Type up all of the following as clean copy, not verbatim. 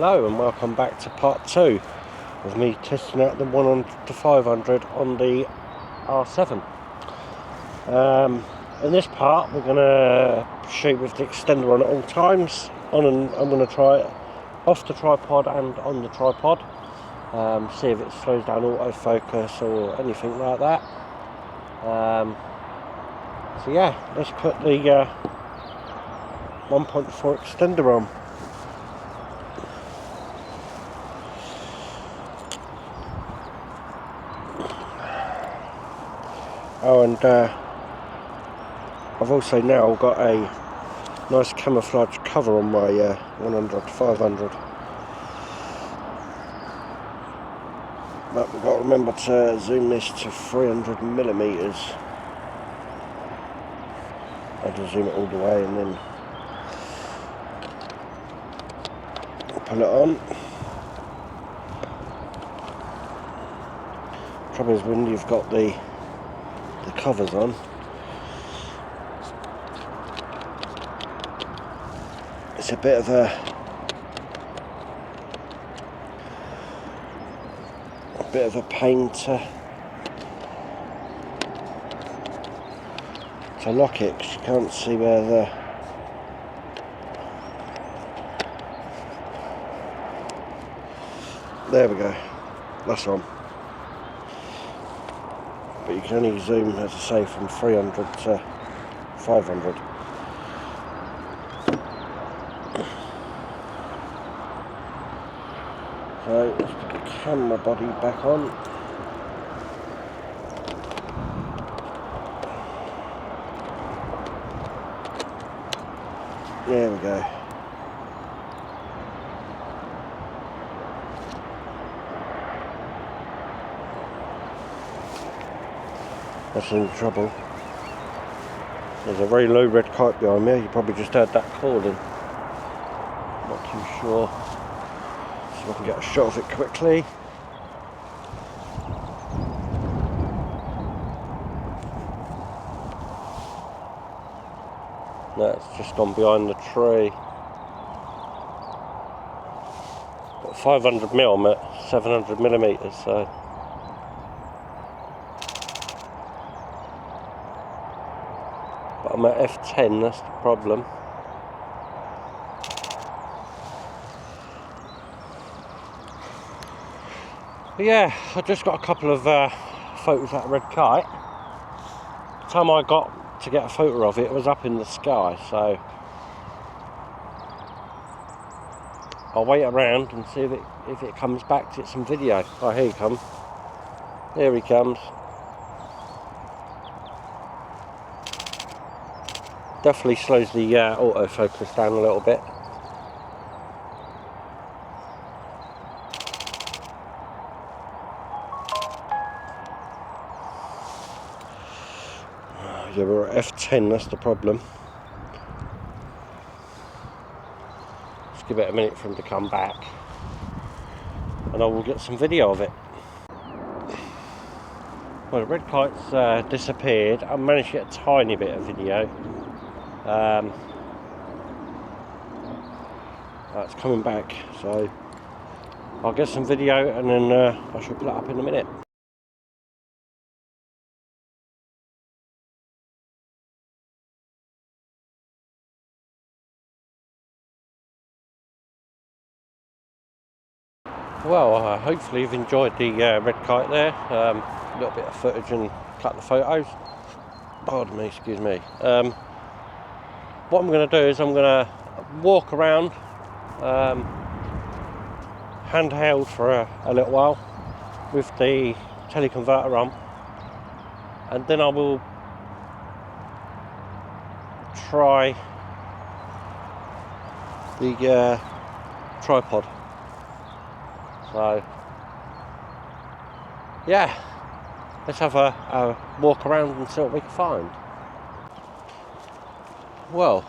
Hello and welcome back to part 2 of me testing out the 100 to 500 on the R7. In this part we're going to shoot with the extender on at all times. I'm going to try it off the tripod and on the tripod. See if it slows down autofocus or anything like that. So yeah, let's put the 1.4 extender on. Oh, and I've also now got a nice camouflage cover on my 100 to 500. But we've got to remember to zoom this to 300mm. I'll just zoom it all the way and then pull it on. Trouble is when you've got the covers on, it's a bit of a pain to lock it, because you can't see where there we go, that's on. But you can only zoom, as I say, from 300 to 500. So let's put the camera body back on. There we go. That's in trouble. There's a very low red kite behind me. You probably just heard that calling. Not too sure. See if I can get a shot of it quickly. No, it's just gone behind the tree. Got 500mm at 700mm, so. But I'm at f10, that's the problem. But yeah, I just got a couple of photos of that red kite. The time I got to get a photo of it, it was up in the sky, so I'll wait around and see if it comes back to get some video. Oh, here he comes. Here he comes. Definitely slows the autofocus down a little bit. Yeah, we're at f10, that's the problem. Let's give it a minute for him to come back and I will get some video of it. Well, the red kite's disappeared. I managed to get a tiny bit of video. It's coming back, so I'll get some video and then I shall put it up in a minute. Well, hopefully you've enjoyed the red kite there. A little bit of footage and a couple of photos. Pardon me, excuse me. What I'm going to do is I'm going to walk around handheld for a little while with the teleconverter on, and then I will try the tripod. So yeah, let's have a walk around and see what we can find. Well,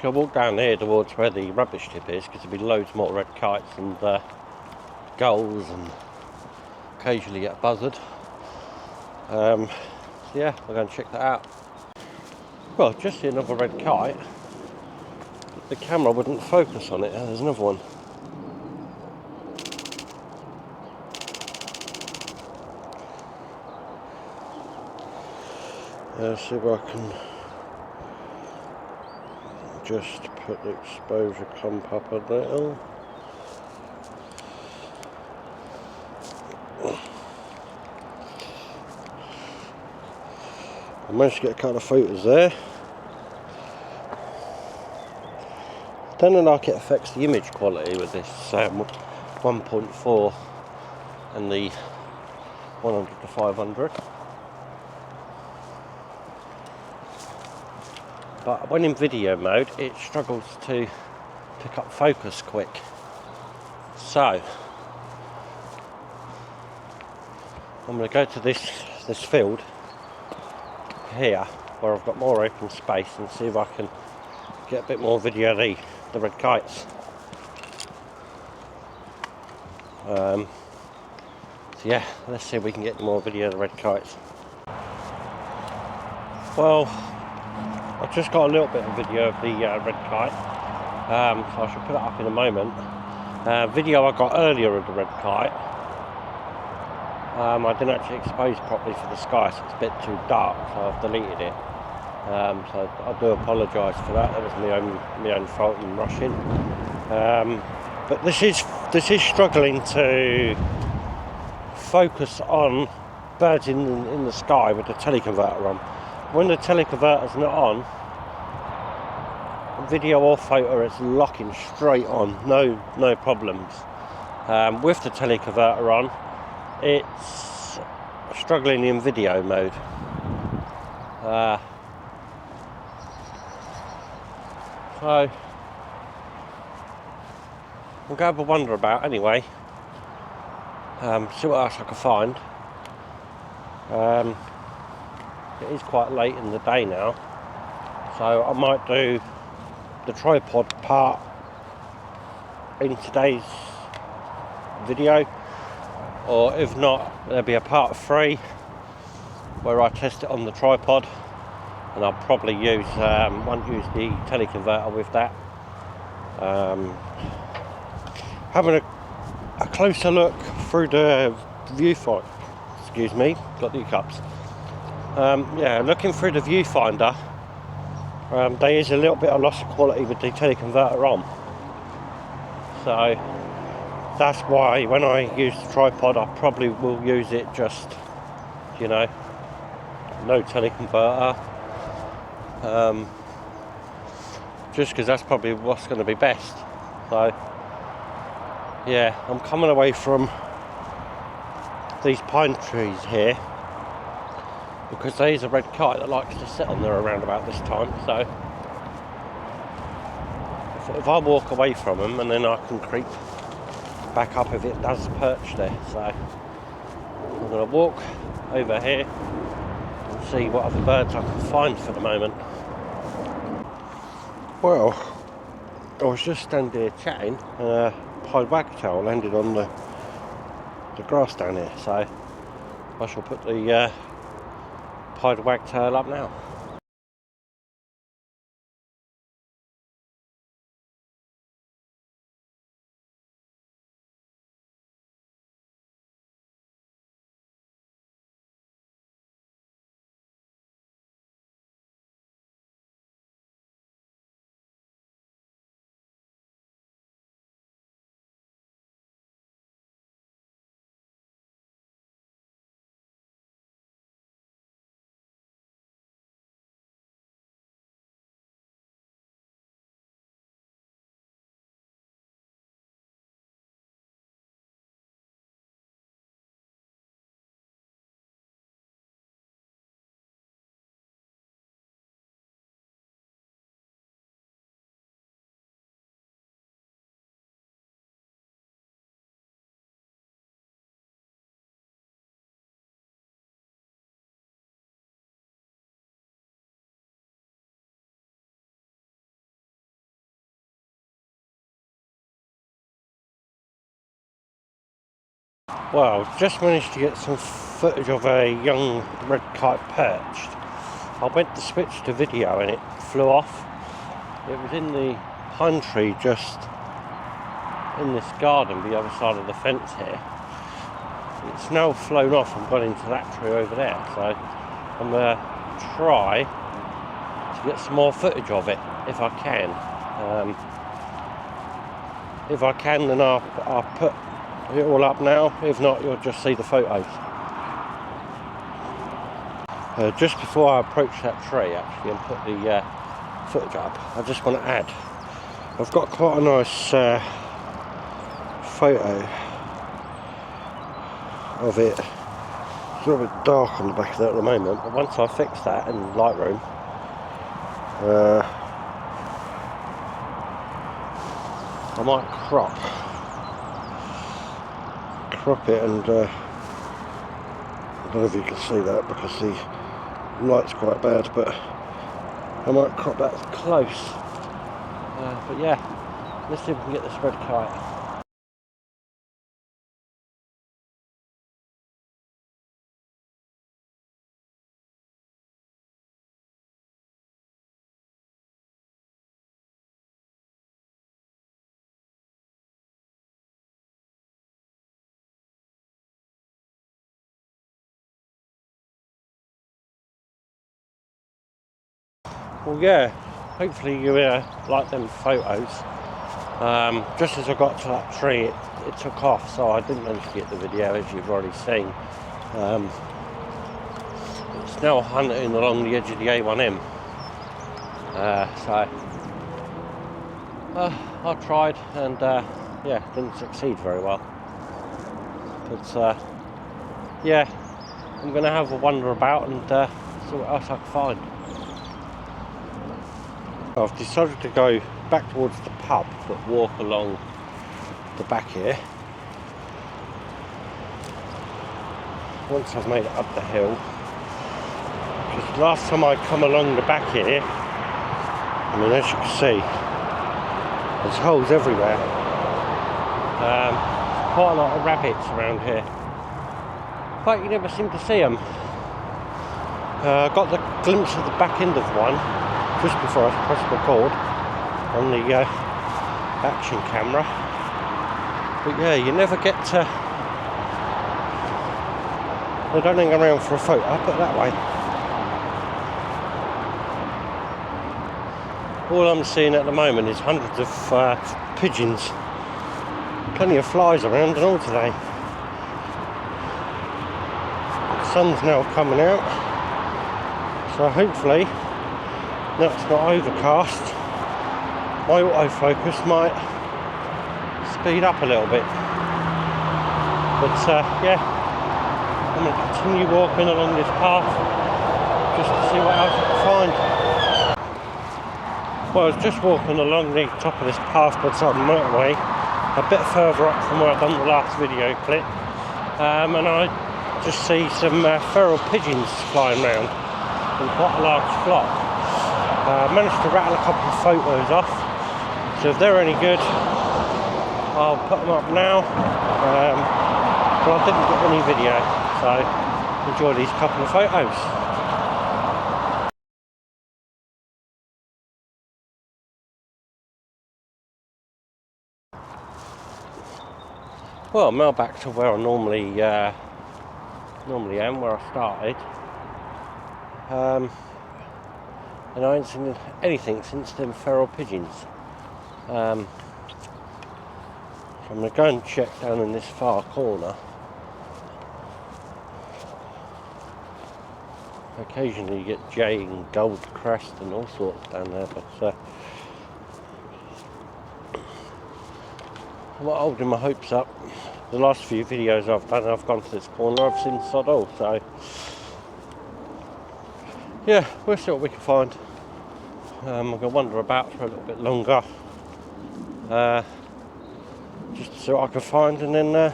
shall I walk down here towards where the rubbish tip is, because there'll be loads more red kites and gulls and occasionally get a buzzard. So yeah, we're going to check that out. Well, just see another red kite. The camera wouldn't focus on it. There's another one. See if I can just put the exposure clump up a little. I managed to get a couple of photos there. Don't know like it affects the image quality with this 1.4 and the 100 to 500. But when in video mode, it struggles to pick up focus quick. So I'm going to go to this field here where I've got more open space and see if I can get a bit more video of the red kites. So yeah, let's see if we can get more video of the red kites. Well, I've just got a little bit of video of the red kite, so I should put it up in a moment. Video I got earlier of the red kite, I didn't actually expose properly for the sky, so it's a bit too dark, so I've deleted it. So I do apologise for that. That was my own fault in rushing. But this is struggling to focus on birds in the sky with the teleconverter on. When the teleconverter's not on, video or photo, it's locking straight on, no problems. With the teleconverter on, it's struggling in video mode. So we'll go have a wander about anyway. See what else I can find. It is quite late in the day now, so I might do the tripod part in today's video, or if not, there'll be a part 3 where I test it on the tripod, and I'll probably won't use the teleconverter with that. Having a closer look through the viewfinder, excuse me, got the hiccups. Yeah, looking through the viewfinder, there is a little bit of loss of quality with the teleconverter on. So that's why when I use the tripod, I probably will use it just, you know, no teleconverter. Just because that's probably what's going to be best. So yeah, I'm coming away from these pine trees here because there is a red kite that likes to sit on there around about this time. So if I walk away from them, and then I can creep back up if it does perch there. So I'm going to walk over here and see what other birds I can find for the moment. Well, I was just standing here chatting, and a pied wagtail landed on the grass down here, so I shall put the pied wagtail up now. Well, just managed to get some footage of a young red kite perched. I went to switch to video and it flew off. It was in the pine tree just in this garden, the other side of the fence here. It's now flown off and gone into that tree over there. So I'm try to get some more footage of it if I can. If I can, then I'll put it all up now. If not, you'll just see the photos. Just before I approach that tree actually and put the footage up, I just want to add, I've got quite a nice photo of it. It's a little bit dark on the back of that at the moment, but once I fix that in Lightroom, I might crop it, and I don't know if you can see that because the light's quite bad, but I might crop that close. But yeah, let's see if we can get this red kite. Well, yeah, hopefully you like them photos. Just as I got to that tree, it took off, so I didn't manage to get the video, as you've already seen. It's now hunting along the edge of the A1M. I tried, and yeah, didn't succeed very well. But yeah, I'm going to have a wander about and see what else I can find. I've decided to go back towards the pub, but walk along the back here. Once I've made it up the hill, because last time I come along the back here, I mean, as you can see, there's holes everywhere. Quite a lot of rabbits around here, but you never seem to see them. I got the glimpse of the back end of one just before I pressed record on the action camera, but yeah, you never get to. They don't hang around for a photo, I'll put it that way. All I'm seeing at the moment is hundreds of pigeons, plenty of flies around and all today. The sun's now coming out, so hopefully, now it's not overcast, my autofocus might speed up a little bit. But yeah, I'm going to continue walking along this path just to see what else I can find. Well, I was just walking along the top of this path beside the motorway, a bit further up from where I've done the last video clip, and I just see some feral pigeons flying around in quite a large flock. I managed to rattle a couple of photos off, so if they're any good, I'll put them up now. But I didn't get any video, so enjoy these couple of photos. Well, I'm now back to where I normally am, where I started. And I ain't seen anything since them feral pigeons. So I'm going to go and check down in this far corner. Occasionally you get jay and gold crest and all sorts down there, but I'm not holding my hopes up. The last few videos I've done, I've gone to this corner, I've seen sod all, so yeah, we'll see what we can find. I'm going to wander about for a little bit longer, just to see what I can find, and then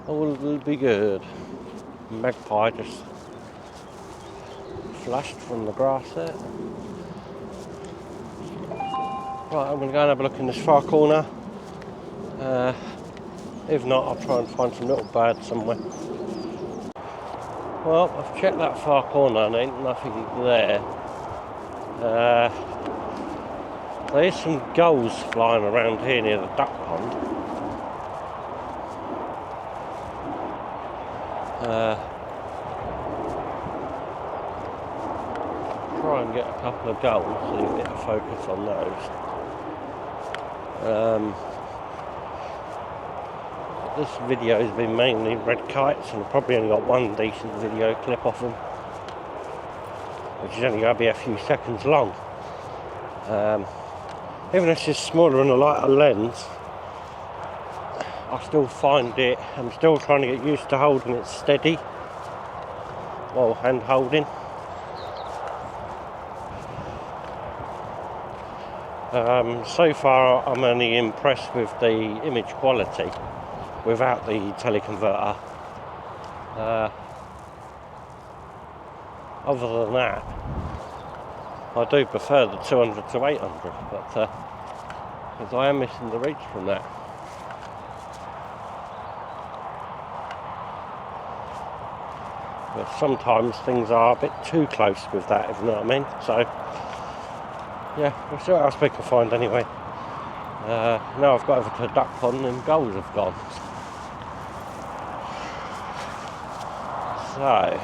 all will be good. Magpie just flashed from the grass there. Right, I'm going to go and have a look in this far corner. If not, I'll try and find some little birds somewhere. Well, I've checked that far corner and ain't nothing there. There's some gulls flying around here near the duck pond. try and get a couple of gulls so you get a focus on those. This video has been mainly red kites, and I've probably only got one decent video clip off them, which is only going to be a few seconds long. Even if it's smaller and a lighter lens, I still find it, I'm still trying to get used to holding it steady, well, hand holding. So far I'm only impressed with the image quality without the teleconverter. Other than that, I do prefer the 200 to 800, but because I am missing the reach from that. But sometimes things are a bit too close with that, if you know what I mean. So yeah, we'll see what else we can find anyway. Now I've got over to the duck pond and gulls have gone. So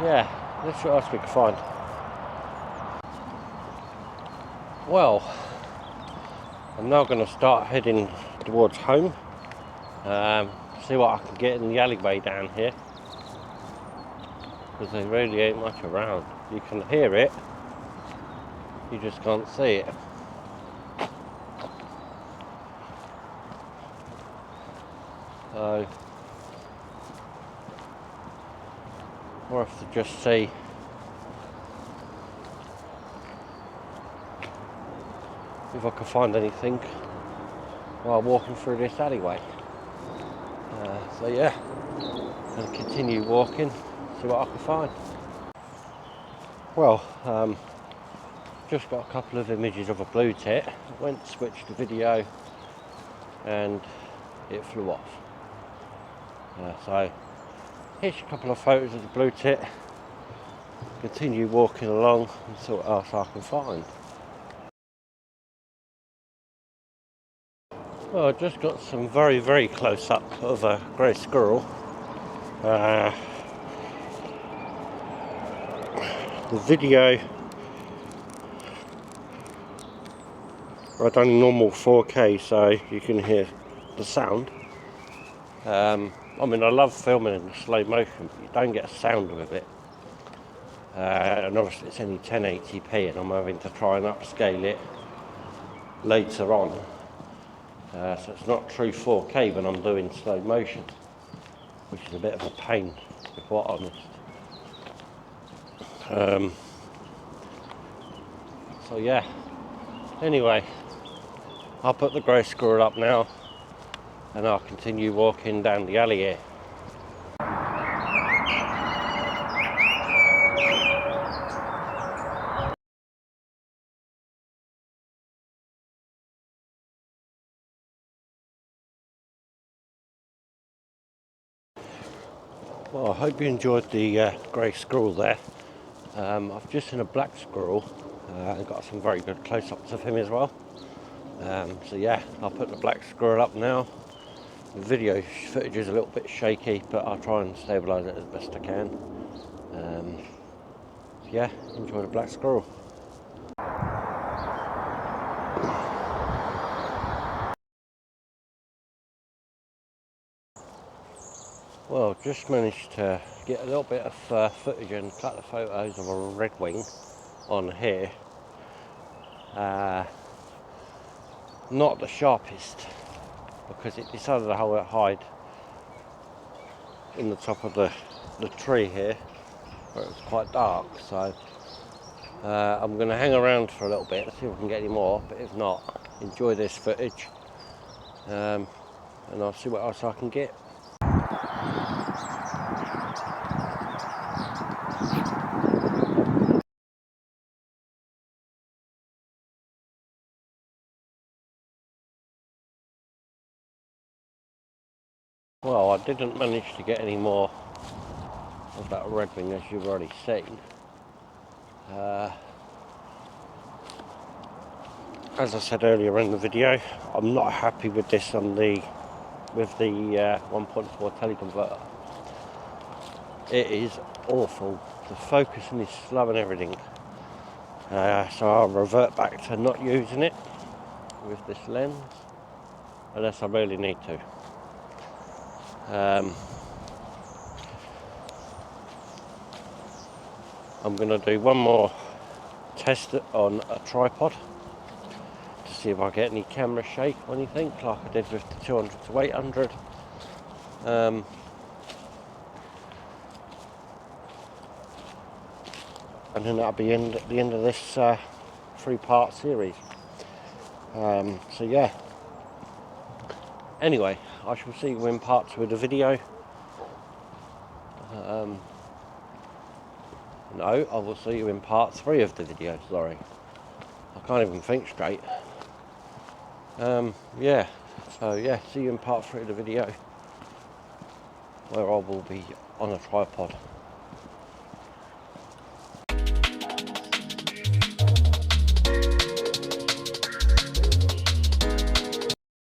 yeah, let's see what else we can find. Well, I'm now going to start heading towards home. See what I can get in the alleyway down here, because there really ain't much around. You can hear it, you just can't see it. So we'll have to just see if I can find anything while walking through this alleyway. So yeah, I'll continue walking, see what I can find. Well, just got a couple of images of a blue tit. Went to switch the video and it flew off. So here's a couple of photos of the blue tit. Continue walking along and see what else I can find. Well, I just got some very, very close up of a grey squirrel. The video, I've done normal 4K, so you can hear the sound. I mean, I love filming in slow motion, but you don't get a sound with it. And obviously it's only 1080p, and I'm having to try and upscale it later on. So it's not true 4K when I'm doing slow motion, which is a bit of a pain, to be quite honest. So yeah, anyway, I'll put the grey squirrel up now and I'll continue walking down the alley here. Well, I hope you enjoyed the grey squirrel there. I've just seen a black squirrel and got some very good close-ups of him as well. So yeah, I'll put the black squirrel up now. The video footage is a little bit shaky, but I'll try and stabilise it as best I can. So yeah, enjoy the black squirrel. Well, just managed to get a little bit of footage and a couple of photos of a redwing on here. Not the sharpest, because it decided to hide in the top of the tree here, where it was quite dark. So I'm going to hang around for a little bit, see if I can get any more, but if not, enjoy this footage, and I'll see what else I can get. Well, I didn't manage to get any more of that redwing, as you've already seen. As I said earlier in the video, I'm not happy with this on the 1.4 teleconverter. It is awful the focusing is slow and everything. So I'll revert back to not using it with this lens unless I really need to. I'm going to do one more test on a tripod to see if I get any camera shake or anything, like I did with the 200 to 800. And then that'll be at the end of this 3-part series. So yeah. Anyway, I shall see you in part 2 of the video. No, I will see you in part 3 of the video, sorry. I can't even think straight. Yeah, so yeah, see you in part 3 of the video, where I will be on a tripod.